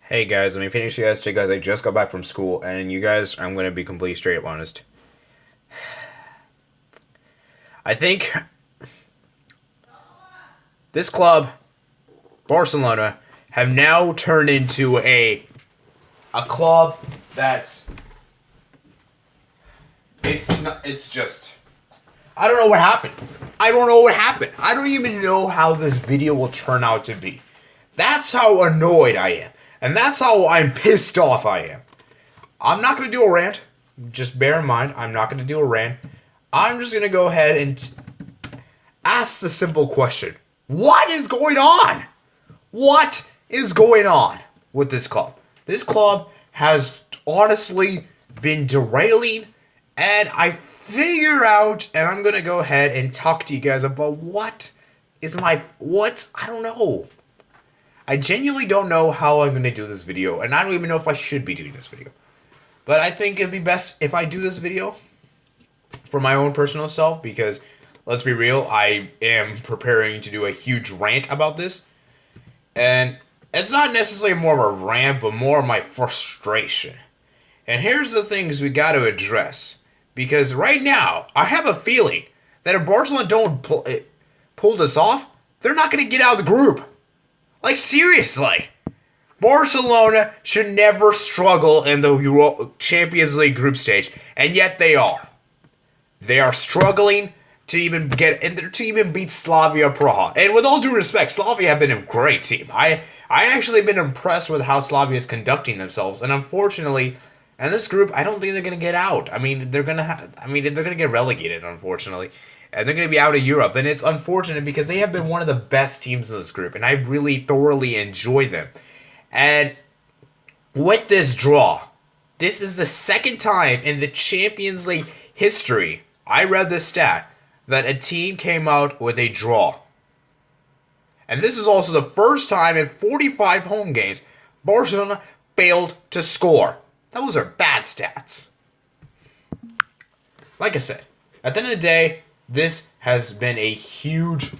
Hey guys, let me finish you guys. Guys, I just got back from school, and you guys, I'm gonna be completely straight up honest. I think this club, Barcelona, have now turned into a club that's it's not, it's just I don't know what happened. I don't know what happened. I don't even know how this video will turn out to be. That's how annoyed I am, and that's how I'm pissed off I am. I'm not going to do a rant. Just bear in mind, I'm not going to do a rant. I'm just going to go ahead and ask the simple question. What is going on? What is going on with this club? This club has honestly been derailing, and I figure out, and I'm going to go ahead and talk to you guys about I don't know. I genuinely don't know how I'm going to do this video, and I don't even know if I should be doing this video. But I think it'd be best if I do this video for my own personal self because, let's be real, I am preparing to do a huge rant about this. And it's not necessarily more of a rant, but more of my frustration. And here's the things we got to address. Because right now, I have a feeling that if Barcelona don't pull this off, they're not going to get out of the group. Like, seriously. Barcelona should never struggle in the Champions League group stage, and yet they are. They are struggling to even beat Slavia Praha. And with all due respect, Slavia have been a great team. I actually been impressed with how Slavia is conducting themselves, and unfortunately, in this group, I don't think they're gonna get out. I mean, they're gonna get relegated, unfortunately. And they're going to be out of Europe. And it's unfortunate because they have been one of the best teams in this group. And I really thoroughly enjoy them. And with this draw, this is the second time in the Champions League history, I read this stat, that a team came out with a draw. And this is also the first time in 45 home games, Barcelona failed to score. Those are bad stats. Like I said, at the end of the day, this has been a huge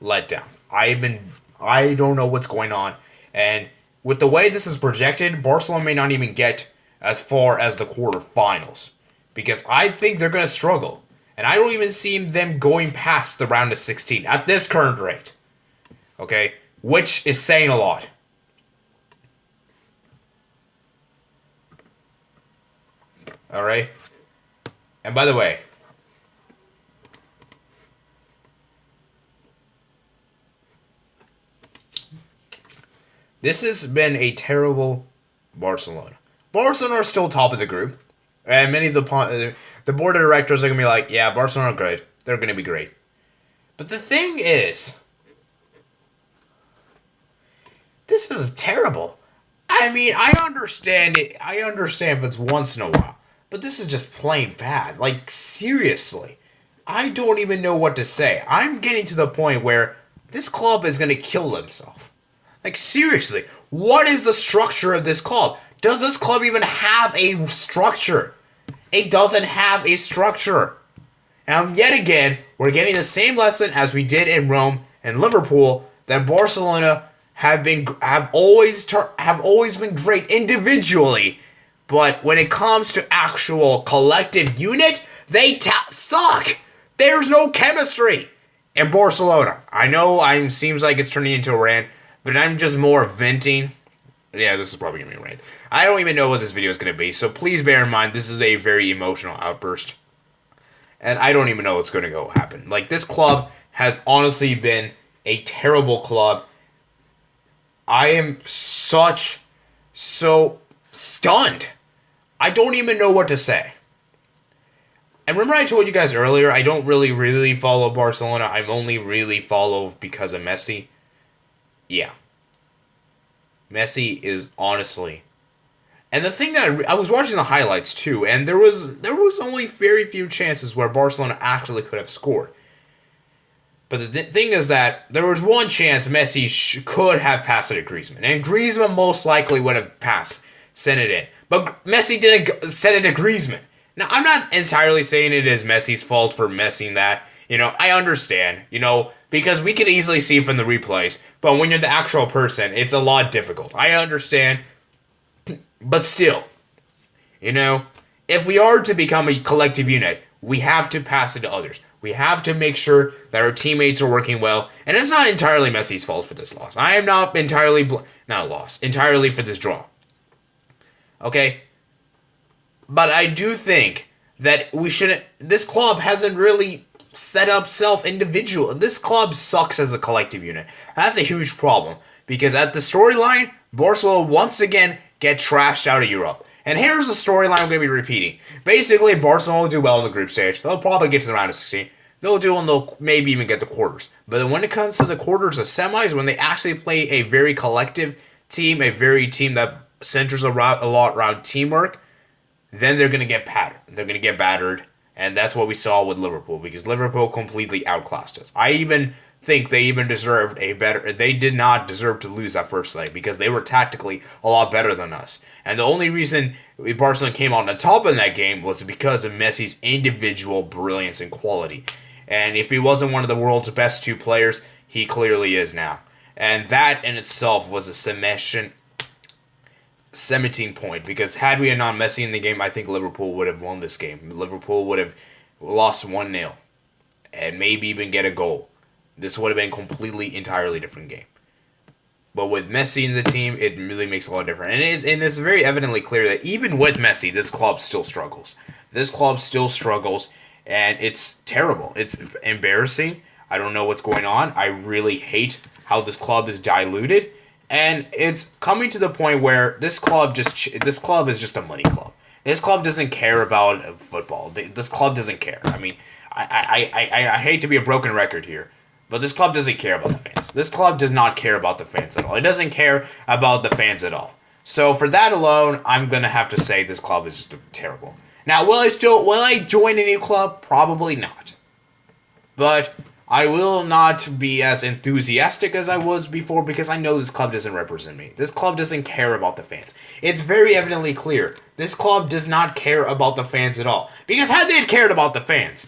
letdown. I don't know what's going on. And with the way this is projected, Barcelona may not even get as far as the quarterfinals. Because I think they're going to struggle. And I don't even see them going past the round of 16 at this current rate. Okay? Which is saying a lot. Alright? And by the way, this has been a terrible Barcelona. Barcelona are still top of the group. And many of the board of directors are going to be like, yeah, Barcelona are great. They're going to be great. But the thing is, this is terrible. I mean, I understand it. I understand if it's once in a while. But this is just plain bad. Like, seriously. I don't even know what to say. I'm getting to the point where this club is going to kill themselves. Like, seriously, what is the structure of this club? Does this club even have a structure? It doesn't have a structure. And yet again, we're getting the same lesson as we did in Rome and Liverpool, that Barcelona have always been great individually, but when it comes to actual collective unit, they suck. There's no chemistry in Barcelona. I know seems like it's turning into a rant, but I'm just more venting. Yeah, this is probably going to be a rant. I don't even know what this video is going to be, so please bear in mind this is a very emotional outburst. And I don't even know what's going to go happen. Like, this club has honestly been a terrible club. I am so stunned. I don't even know what to say. And remember I told you guys earlier, I don't really follow Barcelona. I'm only really follow because of Messi. Yeah. Messi is honestly... And the thing that I was watching the highlights too, and there was only very few chances where Barcelona actually could have scored. But the thing is that there was one chance Messi could have passed it to Griezmann, and Griezmann most likely would have sent it in. But Messi didn't send it to Griezmann. Now, I'm not entirely saying it is Messi's fault for messing that. I understand, because we can easily see from the replays, but when you're the actual person, it's a lot difficult. I understand, but still, if we are to become a collective unit, we have to pass it to others. We have to make sure that our teammates are working well, and it's not entirely Messi's fault for this loss. I am not entirely entirely for this draw. Okay? But I do think that we shouldn't. This club hasn't really set up self-individual. This club sucks as a collective unit. That's a huge problem, because at the storyline, Barcelona once again get trashed out of Europe. And here's the storyline I'm going to be repeating. Basically, Barcelona will do well in the group stage. They'll probably get to the round of 16. They'll do and they'll maybe even get the quarters. But then when it comes to the quarters of semis, when they actually play a very collective team, a very team that centers a lot around teamwork, then they're going to get battered. They're going to get battered. And that's what we saw with Liverpool, because Liverpool completely outclassed us. I even think they deserved a better. They did not deserve to lose that first leg, because they were tactically a lot better than us. And the only reason Barcelona came on the top in that game was because of Messi's individual brilliance and quality. And if he wasn't one of the world's best two players, he clearly is now. And that in itself was a submission 17 point, because had we not Messi in the game, I think Liverpool would have won this game. Liverpool would have lost 1-0 and maybe even get a goal. This would have been a completely, entirely different game. But with Messi in the team, it really makes a lot of difference. And it's very evidently clear that even with Messi, this club still struggles. This club still struggles, and it's terrible. It's embarrassing. I don't know what's going on. I really hate how this club is diluted. And it's coming to the point where this club is just a money club. This club doesn't care about football. This club doesn't care. I mean, I hate to be a broken record here, but this club doesn't care about the fans. This club does not care about the fans at all. It doesn't care about the fans at all. So for that alone, I'm going to have to say this club is just terrible. Now, will I join a new club? Probably not. But I will not be as enthusiastic as I was before, because I know this club doesn't represent me. This club doesn't care about the fans. It's very evidently clear. This club does not care about the fans at all. Because had they cared about the fans,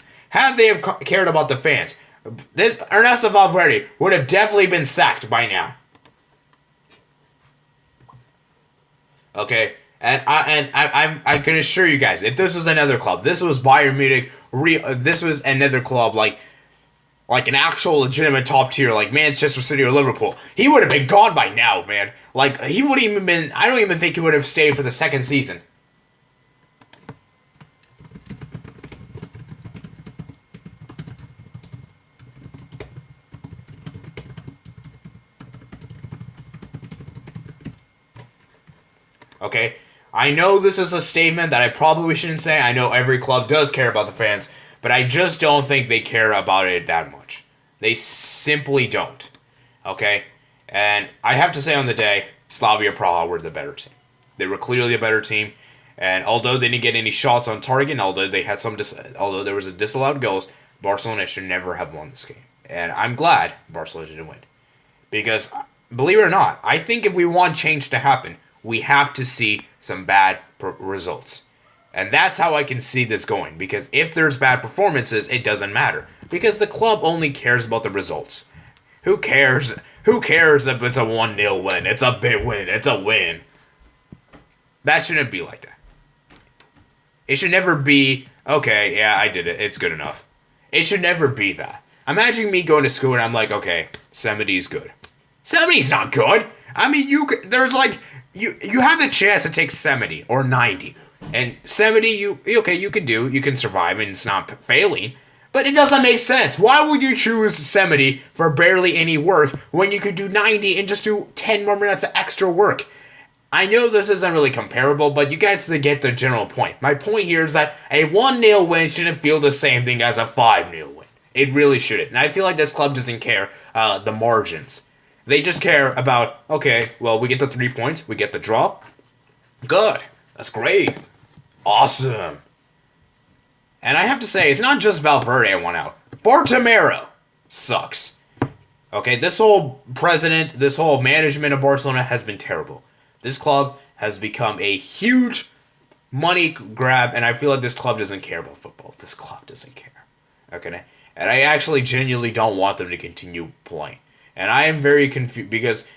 this Ernesto Valverde would have definitely been sacked by now. Okay, and I can assure you guys, if this was another club, this was Bayern Munich, this was another club like an actual legitimate top tier, like Manchester City or Liverpool, he would have been gone by now, man. Like, he wouldn't even been. I don't even think he would have stayed for the second season. Okay, I know this is a statement that I probably shouldn't say. I know every club does care about the fans, but I just don't think they care about it that much. They simply don't. Okay? And I have to say on the day, Slavia Praha were the better team. They were clearly a better team, and although they didn't get any shots on target, although they had although there was a disallowed goals, Barcelona should never have won this game. And I'm glad Barcelona didn't win. Because, believe it or not, I think if we want change to happen, we have to see some bad results. And that's how I can see this going. Because if there's bad performances, it doesn't matter. Because the club only cares about the results. Who cares? Who cares if it's a 1-0 win? It's a big win. It's a win. That shouldn't be like that. It should never be, okay, yeah, I did it. It's good enough. It should never be that. Imagine me going to school and I'm like, okay, 70's good. 70's not good. I mean, you have the chance to take 70 or 90. And 70, you can survive and it's not failing. But it doesn't make sense. Why would you choose 70 for barely any work when you could do 90 and just do 10 more minutes of extra work? I know this isn't really comparable, but you guys get the general point. My point here is that a 1-0 win shouldn't feel the same thing as a 5-0 win. It really shouldn't. And I feel like this club doesn't care the margins. They just care about, okay, well, we get the 3 points, we get the draw. Good. That's great. Awesome. And I have to say, it's not just Valverde I want out. Bartomeu sucks. Okay, this whole president, this whole management of Barcelona has been terrible. This club has become a huge money grab, and I feel like this club doesn't care about football. This club doesn't care. Okay, And I actually genuinely don't want them to continue playing. And I am very confused because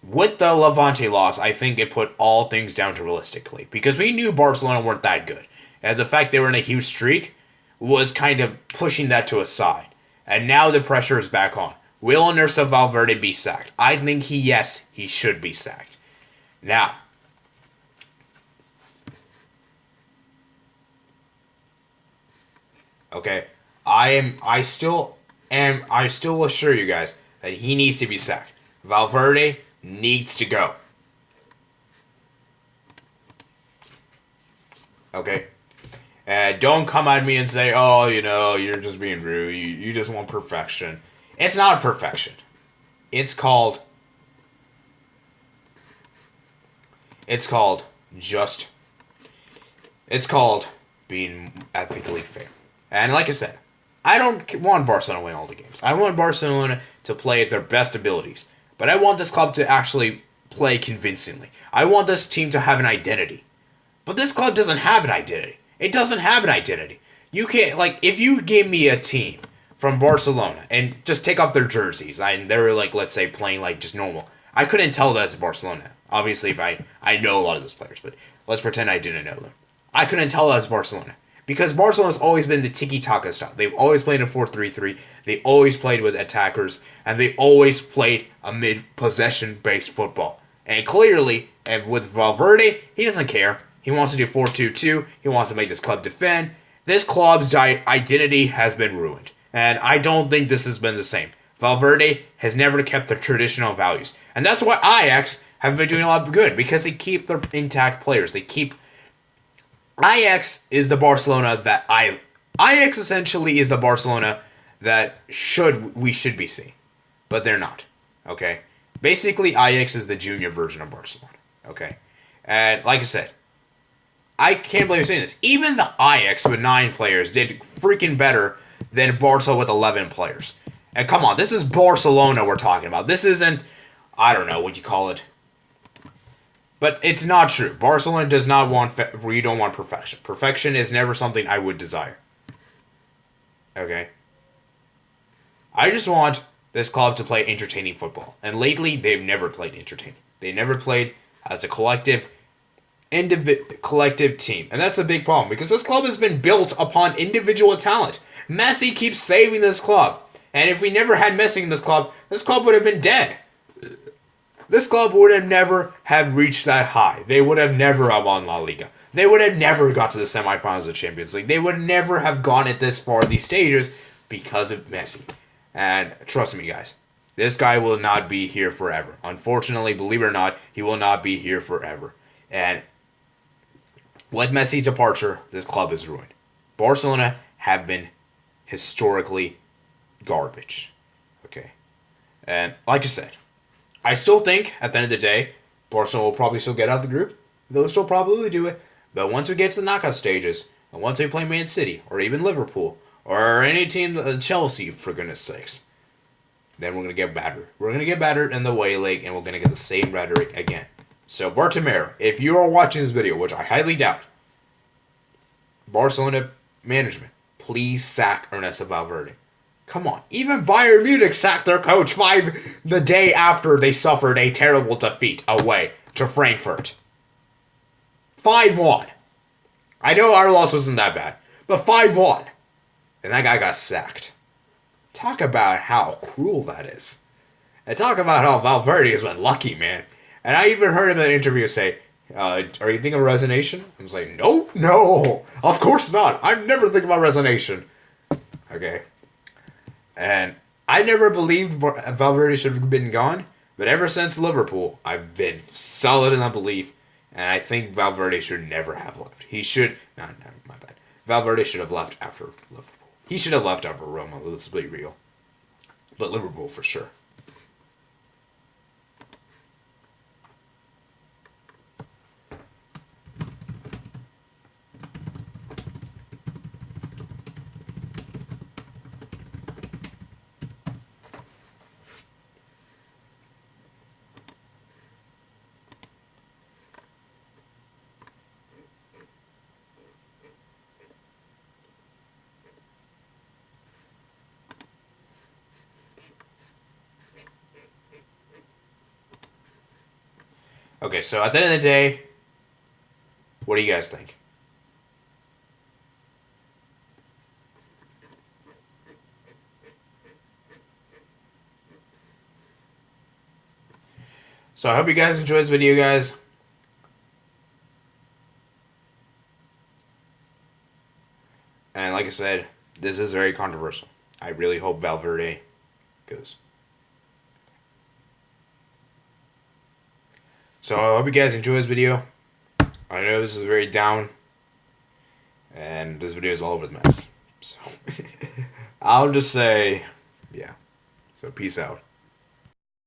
with the Levante loss, I think it put all things down to realistically. Because we knew Barcelona weren't that good. And the fact they were in a huge streak was kind of pushing that to a side. And now the pressure is back on. Will Ernesto Valverde be sacked? I think yes, he should be sacked. Now, okay, I still assure you guys that he needs to be sacked. Valverde needs to go. Okay? Don't come at me and say, oh, you're just being rude. You just want perfection. It's not perfection. It's called just. It's called being ethically fair. And like I said, I don't want Barcelona to win all the games. I want Barcelona to play at their best abilities. But I want this club to actually play convincingly. I want this team to have an identity. But this club doesn't have an identity. It doesn't have an identity. You can't, if you give me a team from Barcelona and just take off their jerseys, and they were, let's say, playing, just normal, I couldn't tell that's Barcelona. Obviously, if I know a lot of those players, but let's pretend I didn't know them. I couldn't tell that's Barcelona. Because Barcelona's always been the tiki-taka style. They've always played a 4-3-3. They always played with attackers. And they always played a mid-possession-based football. And clearly, and with Valverde, he doesn't care. He wants to do 4-2-2. He wants to make this club defend. This club's identity has been ruined. And I don't think this has been the same. Valverde has never kept the traditional values. And that's why Ajax have been doing a lot of good. Because they keep their intact players. They keep... Ajax is the Barcelona that Ajax essentially is the Barcelona that we should be seeing. But they're not. Okay? Basically, Ajax is the junior version of Barcelona. Okay? And like I said, I can't believe I'm saying this. Even the Ajax with 9 players did freaking better than Barca with 11 players. And come on, this is Barcelona we're talking about. This isn't, I don't know what you call it. But it's not true. Barcelona does not want, we don't want perfection. Perfection is never something I would desire. Okay? I just want this club to play entertaining football. And lately, they've never played entertaining. They never played as a collective team. And that's a big problem. Because this club has been built upon individual talent. Messi keeps saving this club. And if we never had Messi in this club would have been dead. This club would have never have reached that high. They would have never have won La Liga. They would have never got to the semifinals of Champions League. They would never have gone at this far these stages because of Messi. And trust me, guys, this guy will not be here forever. Unfortunately, believe it or not, he will not be here forever. And with Messi's departure, this club is ruined. Barcelona have been historically garbage. Okay? And like I said, I still think, at the end of the day, Barcelona will probably still get out of the group. They'll still probably do it. But once we get to the knockout stages, and once we play Man City, or even Liverpool, or any team, Chelsea, for goodness sakes, then we're going to get battered. We're going to get battered in the away leg, and we're going to get the same rhetoric again. So, Bartomeu, if you are watching this video, which I highly doubt, Barcelona management, please sack Ernesto Valverde. Come on. Even Bayern Munich sacked their coach the day after they suffered a terrible defeat away to Frankfurt. 5-1. I know our loss wasn't that bad, but 5-1. And that guy got sacked. Talk about how cruel that is. And talk about how Valverde has been lucky, man. And I even heard him in an interview say, are you thinking of resignation? I was like, no, of course not. I'm never thinking about resignation. Okay. And I never believed Valverde should have been gone, but ever since Liverpool, I've been solid in that belief, and I think Valverde should never have left. He should, no, my bad. Valverde should have left after Liverpool. He should have left after Roma, let's be real. But Liverpool for sure. Okay, so at the end of the day, what do you guys think? So I hope you guys enjoy this video, guys. And like I said, this is very controversial. I really hope Valverde goes. So I hope you guys enjoy this video. I know this is very down, and this video is all over the mess. So I'll just say, yeah. So peace out.